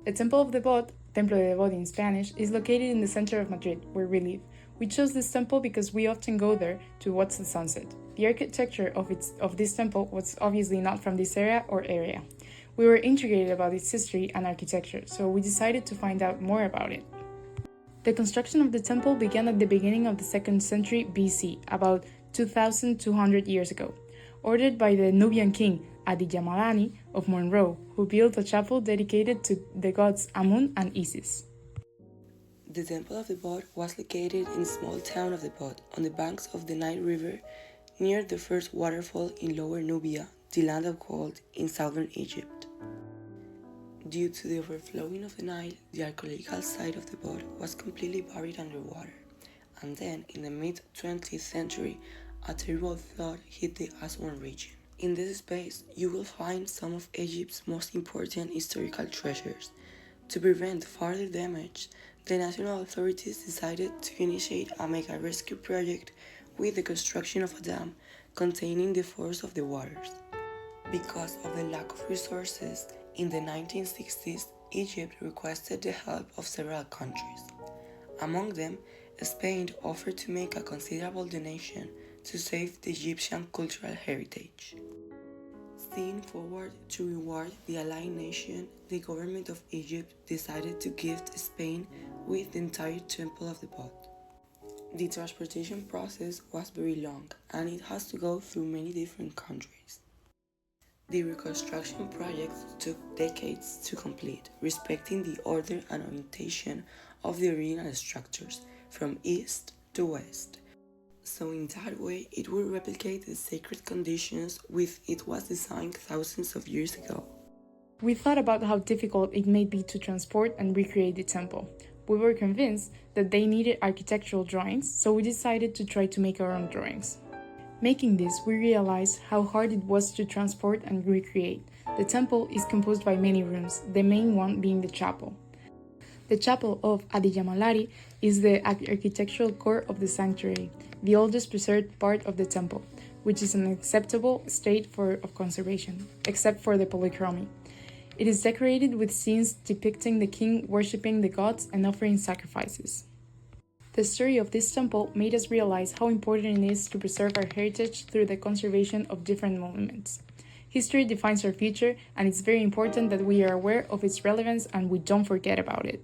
The Temple of Debod, Templo de Debod in Spanish, is located in the center of Madrid, where we live. We chose this temple because we often go there to watch the sunset. The architecture of this temple was obviously not from this area. We were intrigued about its history and architecture, so we decided to find out more about it. The construction of the temple began at the beginning of the 2nd century BC, about 2,200 years ago, ordered by the Nubian king Adi of Monroe, who built a chapel dedicated to the gods Amun and Isis. The Temple of Debod was located in the small town of Debod, on the banks of the Nile River, near the first waterfall in Lower Nubia, the land of gold in southern Egypt. Due to the overflowing of the Nile, the archaeological site of Debod was completely buried underwater, and then, in the mid-20th century, a terrible flood hit the Aswan region. In this space, you will find some of Egypt's most important historical treasures. To prevent further damage, the national authorities decided to initiate a mega rescue project with the construction of a dam containing the force of the waters. Because of the lack of resources, in the 1960s, Egypt requested the help of several countries. Among them, Spain offered to make a considerable donation to save the Egyptian cultural heritage. Seeing forward to reward the allied nation, the government of Egypt decided to gift Spain with the entire Temple of Debod. The transportation process was very long, and it has to go through many different countries. The reconstruction project took decades to complete, respecting the order and orientation of the original structures from east to west. So in that way, it would replicate the sacred conditions with it was designed thousands of years ago. We thought about how difficult it may be to transport and recreate the temple. We were convinced that they needed architectural drawings, so we decided to try to make our own drawings. Making this, we realized how hard it was to transport and recreate. The temple is composed by many rooms, the main one being the chapel. The chapel of Adi is the architectural core of the sanctuary, the oldest preserved part of the temple, which is in an acceptable state of conservation, except for the polychromy. It is decorated with scenes depicting the king worshipping the gods and offering sacrifices. The story of this temple made us realize how important it is to preserve our heritage through the conservation of different monuments. History defines our future, and it's very important that we are aware of its relevance and we don't forget about it.